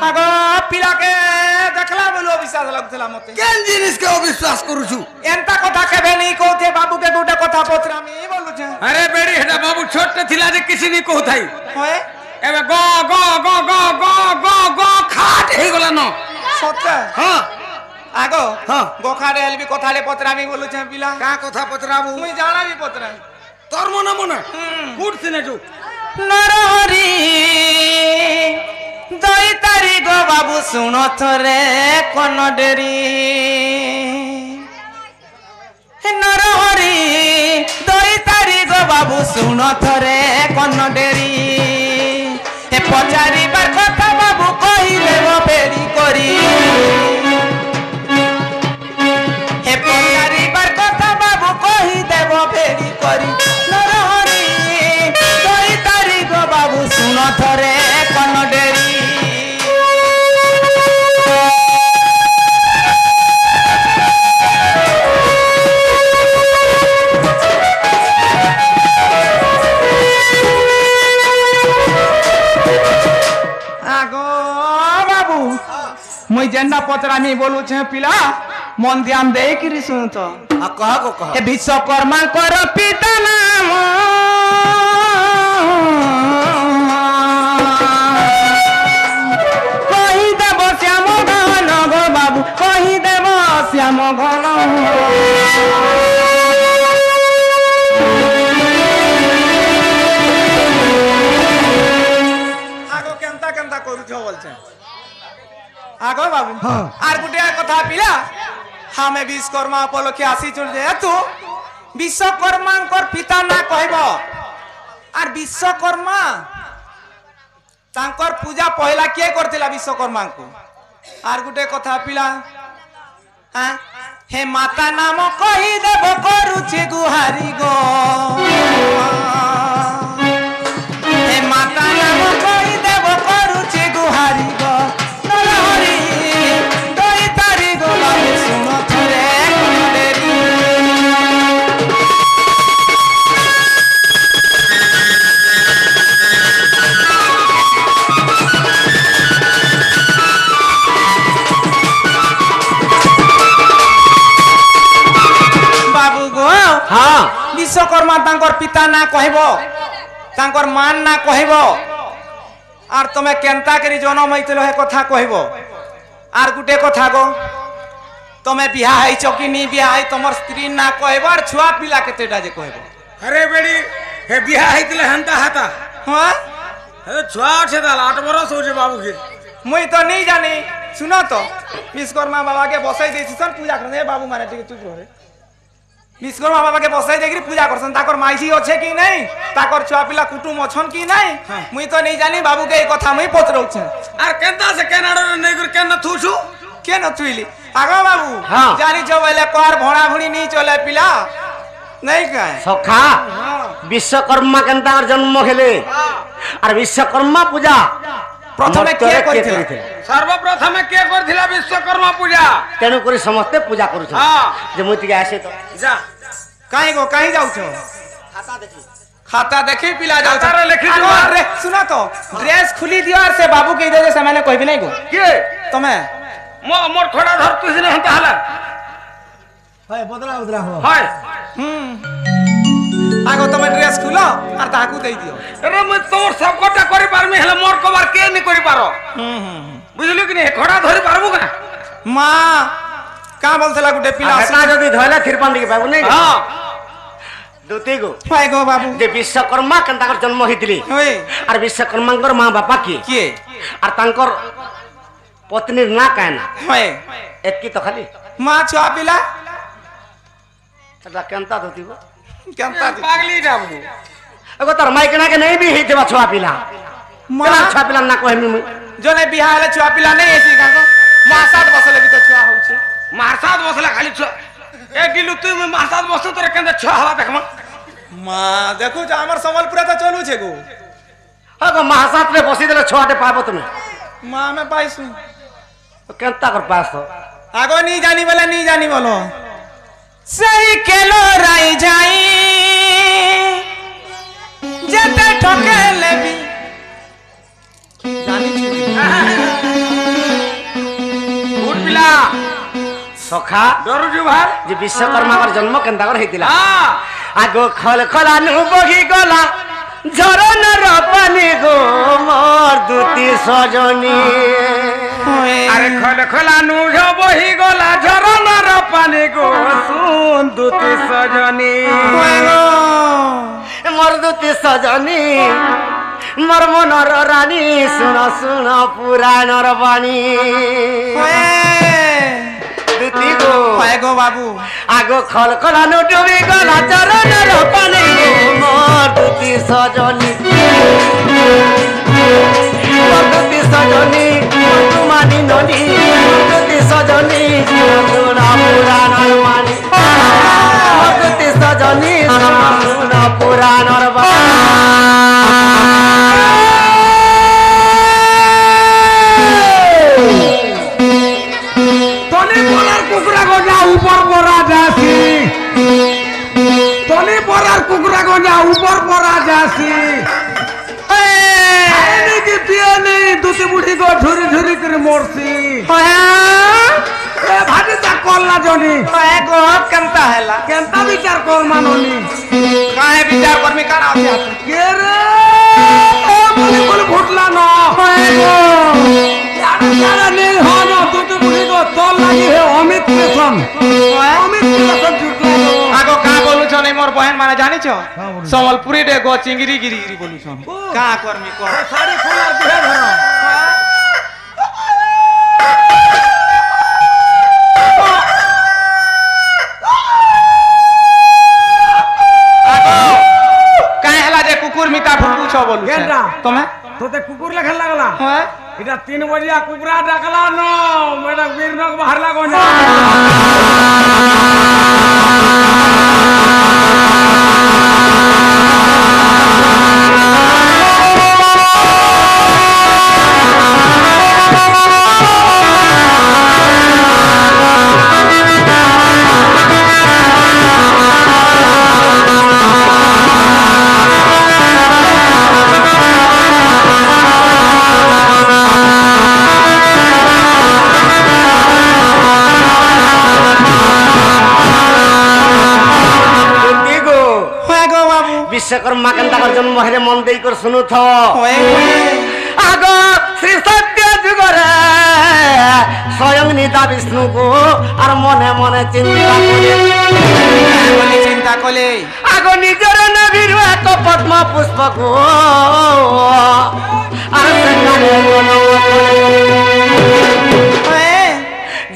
आगो पिला के देखला बोलो विश्वास लगतला मते केन जिनिस के अविश्वास करू छु एंता कथा केबे नहीं कहते बाबू के गोटे कथा पत्रा में बोलु छ अरे बेड़ी हेटा बाबू छोट थिला जे किसी नहीं कहथाई होए एबे गो गो गो गो गो गो गो खाट हे गला न सत्य हां आगो हां गोखारे एलबी कथाले पत्रा में बोलु छ पिला का कथा पतराबू मुई जाना भी पत्रा तोर मन मन गुड सिने जो नरहरी दई तारी गो बाबू सुनो थरे कोन डेरी नरहरी दई तारी गो बाबू सुनो थरे कोन डेरी ए पचारी बार कथा बाबू कहिले गो बेरी करी ए पचारी बार कथा बाबू कहि देबो बेरी करी नरहरी दई तारी गो बाबू सुनो थरे कोन डेरी मुई जेन्ना पतरा नहीं बोलू छे पिला मन ध्यान दे कि सुन तो आ कहा को कहा ए विश्वकर्मा कर पिता नाम कहि देव श्याम घन गो बाबू कहि देव श्याम घन आगो केनता केनता करू छ बोल छे आगो बाबू आर गुटे कथा पिला हमें विश्वकर्मा उपलक्षे आसी चल जे तू विश्वकर्मा कर पिता ना कहबो आर विश्वकर्मा तांकर पूजा पहला के करथिला विश्वकर्मा को आर गुटे कथा पिला हां हे माता नाम कहि देबो करू छी गुहारी गो हे माता नाम कहि देबो करू छी गुहारी गो विश्वकर्मा तांकर पिता ना कहबो तांकर मान ना कहबो आर तमे केनता करी जन्म होइतलो हे कथा कहबो आर गुटे कथा गो तमे बियाह है चकी नी बियाह है तमर स्त्री ना कहबो आर छुआ पिला केतेटा जे कहबो अरे बेड़ी हे बियाह हैतले हंता हाता हां हे छुआ छे दाल 8 बरस हो जे बाबू के मुई तो नहीं जानी सुनो तो विश्वकर्मा बाबा के बसाई देछि सन पूजा करने बाबू माने ठीक चुप रह रे विश्वकर्मा बाबा के बसाई देकरी पूजा करसन ताकर माइसी अछि कि नहीं ताकर छुआ पिला कुटुम अछन कि नहीं मुई तो नहीं जानी बाबू के कथा मुई पचरौ छ आर केनता से केनाडो नहीं कर केन थुछु के न थुइली आगो बाबू जानी जो बोले कार भोणा भुणी नहीं चले पिला नहीं कहे सखा विश्वकर्मा केनता जन्म हेले और विश्वकर्मा पूजा प्रथमे के करथिले सर्वप्रथम के करथिला विश्वकर्मा पूजा तेनु करी समस्त पूजा करू छ जे मोती के आसे तो जा काहे गो काहे जाउ छ खाता देखी पिला जाउ छ खाता लिखि दियो अरे सुना तो ड्रेस खुली दियो और से बाबू के दे से मैंने कहबी नहीं गो के तमे मोर थोड़ा धर तू सिने हंता हला हाय बदला बदला हो हाय आगो तमे ड्रेस खुलो और ताकू दे दियो अरे मैं तोर सब कोटा करि पारमी हला मोर कबार के नहीं करि पारो बुझलु कि नहीं खड़ा धरि पारबो का मां का बोलतला गुटे पिला हटा जदी धइला थिरपन दिके बाबू नहीं हां दुती गो हाय गो बाबू जे विश्वकर्मा केनता कर जन्म हितली ओए और विश्वकर्मा कर मां बापा की के और तांकर पत्नी ना कहना हाय एक की तो खाली मां छुआ पिला तदा केनता धोती गो केनता पागली जाबू एगो तर माइकना के नहीं भी हितबा छुआ पिला मां छुआ पिला ना कहमी जोने बिहार ले छुआ पिला नहीं ऐसी का मां साथ बसले भी तो छुआ हो छे मारसाद बसला खाली छ एक गिलु तू में मारसाद बसतो तोरे केंदा छ हवा देखमा मां देखो जो हमर संबलपुरा तो चलू छे गो हागो महासात रे बसी देले छुआटे पाबो तुमे मां में पाइसु तो केनता कर पास तो आगो नहीं जानी बोलो सही केलो राई जाई जते ठके लेबी जानी छी সখা ডরুଛୁ ভাই যে বিশ্বকর্মার জন্ম কেন্তা করে হয়েছিল হ্যাঁ আগ খল খলানু বহি গলা ঝরনার পানি গো মোর দুতি সজনী আরে খোলা খোলা নুঝ বহি গলা ঝরনার পানি গো শুন দুতি সজনী মোর দুতি সজনী মোর মনর রানী শুন শুন পুরাণর বাণী দুতি গো গো বাবু আগ খল খলানু ডুবি গলা চরণর পানি গো মোর দুতি সজনী মোর দুতি সজনী মানি ননি দুতি সজনী শুন পুরাণর বাণী মোর দুতি সজনী শুন পুরাণর তনি পরার কুকুরা গজা উপর পরা যাসি তনি পরার কুকুরা গজা উপর পরা যাসি খাইনি কি পিয়নি দুটি বুড়ি গো ঝুরি ঝুরি করে মরছি এ ভাজি তা করলা জনি গো কেনতা হেলা কেনতা বিচার কর মাননি কাহে বিচার করমি কার আছে কে রে এ বলি বলি ফুটলা ন यार नहीं हो ना तू तो मुझे को तोल लगी है अमित कृष्ण जुटला আগো কা বলুছ নাই মোর বহেন মানে জানিছ সম্বলপুরি রে গো চিংড়ি গিরি গিরি বলুছ কা করমি কর साड़ी खोला दिहे धरो কাহে হেলা যে কুকুর মিতা ফুকুছ বলুছ কেনটা? তুমি তোতে কুকুর লেখা লাগলা হ্যাঁ এটা 3 বজিয়া কুকুরা ডাকলা ন মেডা বীরনক বাহার লাগো না বিশ্বকর্মা কেন্তার জন্ম হেলে মন দেই কর শুনুথ আগ শ্রী সত্য যুগরে স্বয়ং নিতা বিষ্ণু গো আর মনে মনে চিন্তা করে চিন্তা কলে আগ নিজের নবীর এক পদ্ম পুষ্প গো আর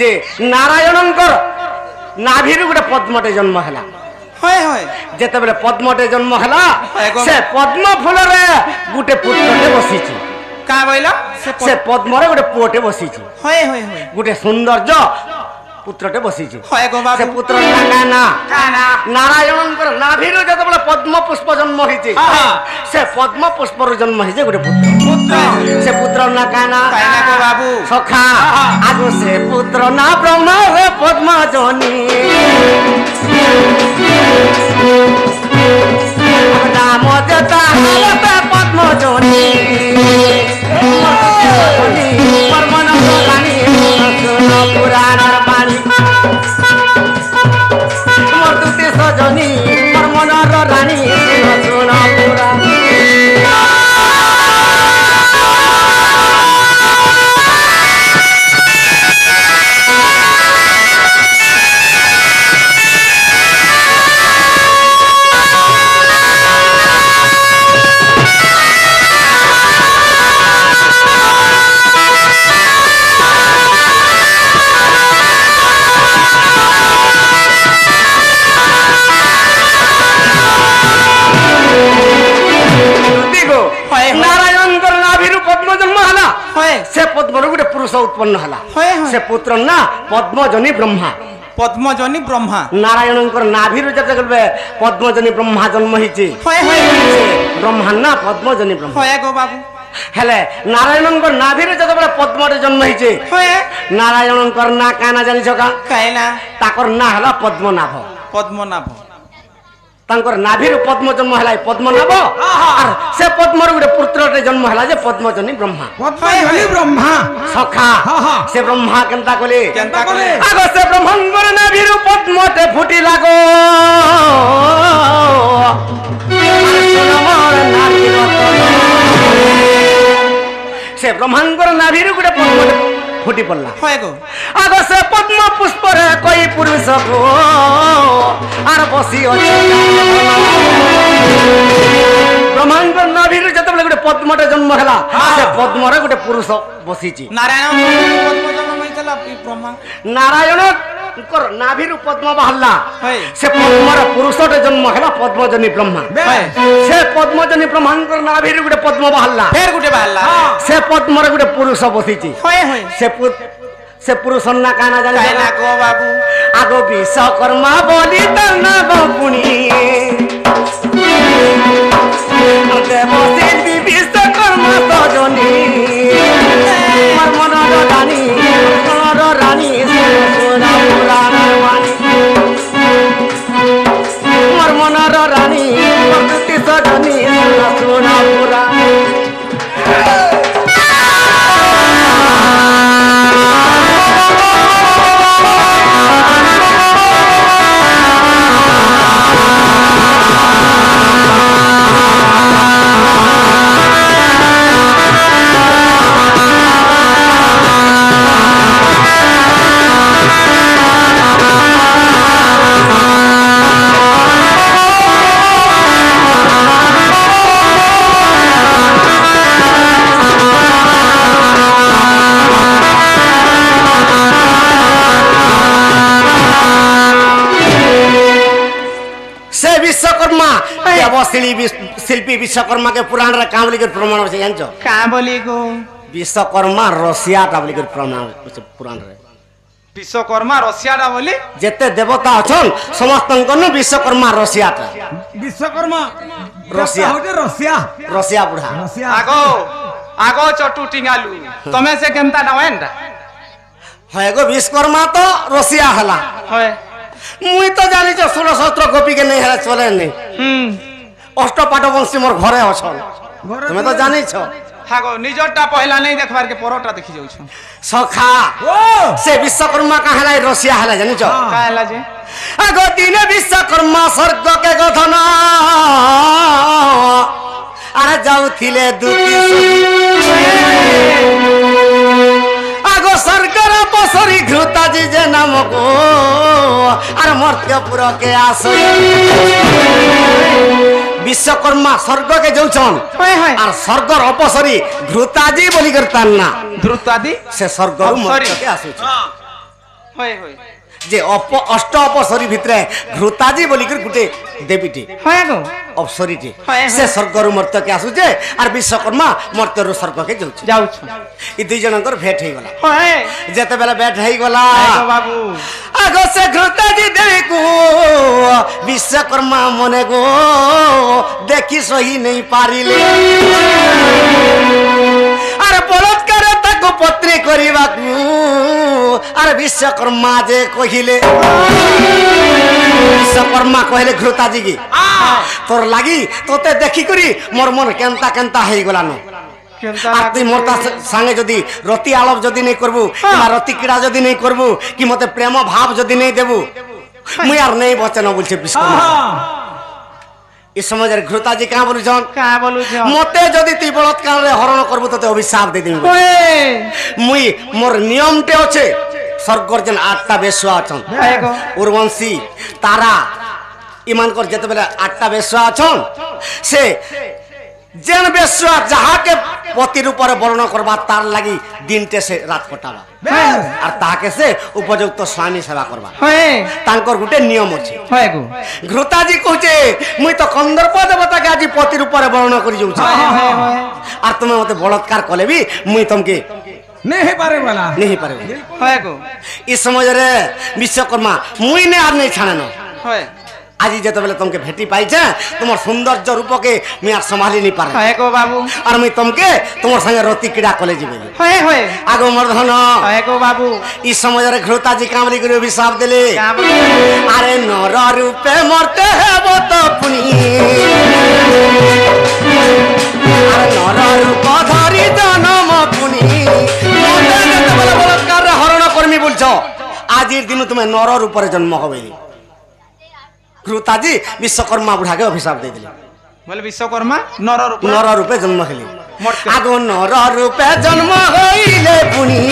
যে নারায়ণঙ্কর নাভির গোটে পদ্মটে জন্ম হেলা হয় হয় যেতবেলে পদ্মটে জন্ম হেলা একদম। সে পদ্ম ফুলরে গোটে পুত্রটে বসিছি কা বইলা সে পদ্মরে গোটে পুଅଟେ বসিছি হয় হয় হয় গোটে সৌন্দর্য পুত্রটে বসিছি হয় গো বাবু সে পুত্র না নারায়ণঙ্কর নাভিরু যেতবেলে পদ্ম পুষ্প জন্ম হইছে সে পদ্ম পুষ্পর জন্ম হইছে গোটে পুত্র সে পুত্র না কানা কাইনা গো বাবু সখা আগো সে পুত্র না ব্রহ্মা রে পদ্ম জনী নাম যেতা হালতে পদ্ম জনী পরমন রানী পুরাণর বাণী মোর দুটি সজনী পরমনর রানী শুন পুরাণ নারায়ণঙ্কর নাভিরু পদ্ম জন্ম হেলা সে পদ্মর গোটে পুরুষ উৎপন্ন হেলা সে পুত্র না পদ্মজনী ব্রহ্মা পদ্মজনী ব্রহ্মা নারায়ণঙ্কর নাভিরু যেতে পদ্মজনী ব্রহ্মা জন্ম হয়েছে হয় হয় ব্রহ্মা না পদ্মজনী ব্রহ্মা হয় গো বাবু হেলে নারায়ণঙ্কর নাভিরু যেতে পদ্মটে জন্ম হয়েছে হয় নারায়ণঙ্কর না কানা জানিছ কা কাইনা তাকর না হেলা পদ্মনাভ পদ্মনাভ পদ্মজনী ব্রহ্মা হয় ତାଙ୍କର ନାଭିରୁ ପଦ୍ମ ଜନ୍ମ ହେଲା ପଦ୍ମନାଭ আর সে পদ্মর গোটে পুত্রଟେ জন্ম ହେଲା যে পদ্মজনী ব্রহ্মা পদ্মজনী ব্রহ্মা সখা সে ব্রহ্মা কেনতা কলে কেনতা কলে আগ সে ব্রহ্মাঙ্গর নাভিরু পদ্মতে ফুটি লাগো সে ব্রহ্মাঙ্গর নাভিরু গোটে পদ্মতে ফুটি পড়লা হয় গো আগ সে পদ্ম পুষ্পরে কই পুরুষ গো আর বসি আছে ব্রহ্মাঙ্গর নাভিরু যেতবেলে গোটে পদ্মতে জন্ম ହେଲା সে পদ্মরে গোটে পুরুষ বসিছি নারায়ণ পদ্ম জন্ম হইতলা ব্রহ্মা নারায়ণ নাভিরু পদ্ম বাহারা হয় সে পদ্মর পুরুষটে জন্ম ହେଲା পদ্মজনী ব্রহ্মা হয় সে পদ্মজনী ব্রহ্মাঙ্গর নাভিরু গোটে পদ্ম বাহারা ফের গুটে বাহারলা সে পদ্মরে গোটে পুরুষ বসিছি হয় হয় সে পুরুষর না কানা জানি তাই না গো বাবু আগ বিশ্বকর্মা বলি তার নাম পুনি দেবশিল্পী বিশ্বকর্মা সজনী আমার মনর রানী মনর রানী সোনা পুরাণের বাণী আমার মনর রানী প্রকৃতি সজনী সোনা পুরাণ শিল্পী বিশ্বকর্মা কে পুরাণ রে কাম লিখে প্রমাণ আছে জানছ কা বলি গো বিশ্বকর্মা রসিয়াটা বলি করে প্রমাণ আছে পুরাণ রে বিশ্বকর্মা রসিয়াটা বলি যেতে দেবতা আছন সমস্তଙ୍କ নু বিশ্বকর্মা রসিয়াটা বিশ্বকর্মা রসিয়া হচ্ছে রসিয়া রসিয়া বুড়া রসিয়া আগো আগো চটু টিঙ্গালু তুমি সে কেনতা নাওয়েনটা হয় গো বিশ্বকর্মা তো রসিয়া হলা হয় মুই তো জানিছ 16 গোপী কে নেই হেলা চলে নেই অষ্টপাঠ বংশী মোর ঘরে অছন তুমি তো জানিছ হাগো নিজরটা পহলা নেই দেখবার কে পরটা দেখি যাউছ সখা ও সে বিশ্বকর্মা কা হেলা রসিয়া হেলা জানিছ কা হেলা যে আগ দিনে বিশ্বকর্মা স্বর্গ কে গঠন আর যাউথিলে দুতি আগ স্বর্গর বসরি ঘৃতাজি যে নাম গো আর মর্ত্যপুর কে আসো বিশ্বকর্মা স্বর্গ কে যাউছন হয় হয় আর স্বর্গর অপসরি ঘৃতাজি বলি করতান না দ্রুতাদি সে স্বর্গর মর্ত্য কে আসুছে হয় হয় যে অষ্ট অপসরি ভিতরে ঘৃতাজি বলি করে গুটে দেবীটি হয় গো অপসরিটি হয়, সে স্বর্গর মর্ত্যকে আসুছে আর বিশ্বকর্মা মর্ত্যর স্বর্গকে যাউছে যাউছ এই দুই জনଙ୍କର ভেট হয়ে গলা হয় যেতেবেলে ভেট হয়ে গলা আগো বাবু আগ সে ঘৃতাজি দেবীকু বিশ্বকর্মা মনে গো দেখি সহি নেই পারিলে আর বলৎকার তাকে পত্নী করিবাকু আর বিশ্বকর্মা যে কহিলে বিশ্বকর্মা কহিলে ঘৃতাজি কি তোর লাগি তোতে দেখি করি মোর মন কেনতা কেনতা হয়ে গলানো কেনতা আর তুই মোর সাঙ্গে যদি রতি আলাপ যদি নেই করবু কিংবা রতি ক্রীড়া যদি নেই করবু কি মতে প্রেম ভাব যদি নেই দেবু মুই আর নেই বচন বলছে বিশ্বকর্মা এই সমাজের ঘৃতাজি কা বলুছন কা বলুছ মতে যদি তুই বলৎকারে হরণ করবু তোতে অভিশাপ দিয়ে দিবি হয় মুই মোর নিয়মটে আছে স্বর্গর যেন 8টা বেশুয়া আছন হয় গো উর্বশী তারা ইমানকর যেতেবেলে 8টা বেশুয়া আছন সে যেন বেশুয়া যাহাকে পতির উপরে বর্ণ করবা তার লাগি দিনটে সে রাত কটাবা আর তাহাকে সে উপযুক্ত স্বামী সেবা করবা হয় তাঙ্কর গুটে নিয়ম আছে হয় গো ঘৃতাজি কହୁছে মুই তো কন্দর্প দেবতাকে আজি পতির উপরে বর্ণ করি যাউছি হয় হয় আর তুমি মতে বলৎকার কলে বি মুই তোমাকে नहीं पारे वाला नहीं पारे হয় গো इस समय रे विश्वकर्मा मुई ने आर नहीं छाने न হয় আজি যেতবেলে তোমাকে ভেটি পাইছে তোমার সৌন্দর্য রূপকে মুই আর সম্ভালি নি পারে হয় গো বাবু আর মুই তোমাকে তোমার সঙ্গে রতি ক্রীড়া কলে যাবে হয় হয় আগ মোর ধন হয় গো বাবু এই সময়ের ঘৃতাজি কামড়ি করে অভিশাপ দিলে আরে নর রূপে মরতে হেব তো পুনি আরে নর রূপ ধরি জনম পুনি মতে যেতবেলে বলৎকার হরণ কর্মী বলছ আজির দিন তুমি নর রূপরে জন্ম হবে ঘৃতাজি বিশ্বকর্মা বুড়াকে অভিশাপ দিয়ে দিলে বলে বিশ্বকর্মা নর রূপ নর রূপে জন্ম হলে মরতে আগ নর রূপে জন্ম হইলে পুনি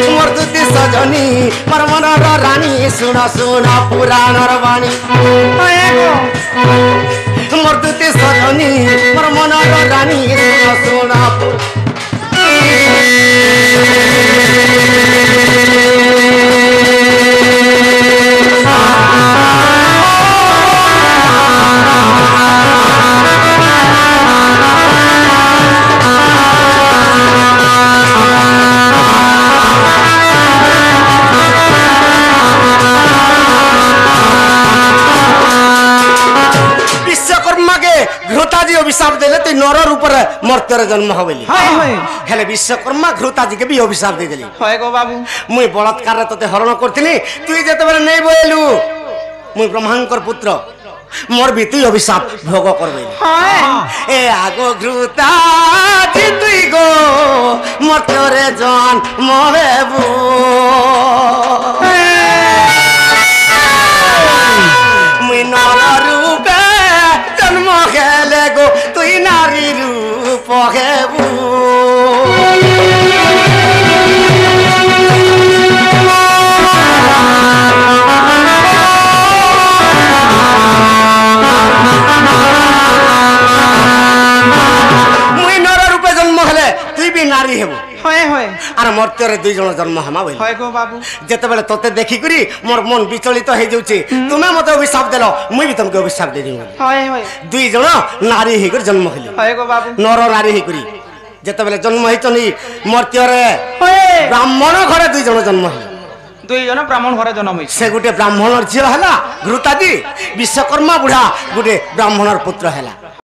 মোর দুতি সজনী মোর মনর রানী শুন শুন পুরাণর বাণী হয় গো মোর দুতি সজনী মোর মনর রানী শুন শুন বিশ্বকর্মাকে ঘৃতাজি অভিশাপ দিলে তুই নরর উপরে মর্ত্যরে জন্ম হবেলি হয় হয় হেলে বিশ্বকর্মা ঘৃতাজিকে বি অভিশাপ দিয়ে দিলি হয় গো বাবু মুই বলৎকারে তোতে হরণ করছিলি তুই যেতেবেলে নেই বইলু মুই ব্রহ্মাঙ্কর পুত্র মোর বি তুই অভিশাপ ভোগ করবে হয় এ আগো ঘৃতাজি তুই গো মর্ত্যরে জন্ম হেবু মুই নর রূপে জন্ম খেলে গো তুই নারী রূপ হেবু মুই নর রূপে জন্ম হলে তুই বি নারী হেবু হয় হয় আর মর্ত্যরে দুই জন জন্ম হমা বলি হয় গো বাবু যেতবেলে তোতে দেখিকরি মোর মন বিচলিত হয়ে যাচ্ছে তুমি মতে অভিশাপ দেল মুই বি তোমাকে অভিশাপ দিয়ে দিই হয় হয় দুই জন নারী হইকরি জন্ম হইলি হয় গো বাবু নর নারী হইকরি যেতবেলে জন্ম হইছনি মর্ত্যরে হয় ব্রাহ্মণ ঘরে দুই জন জন্ম হইলি দুইজন ব্রাহ্মণ ঘরে জন্ম হয়েছে সে গোটে ব্রাহ্মণর ঝিও হেলা ঘৃতাজি বিশ্বকর্মা বুড়া গোটে ব্রাহ্মণর পুত্র হেলা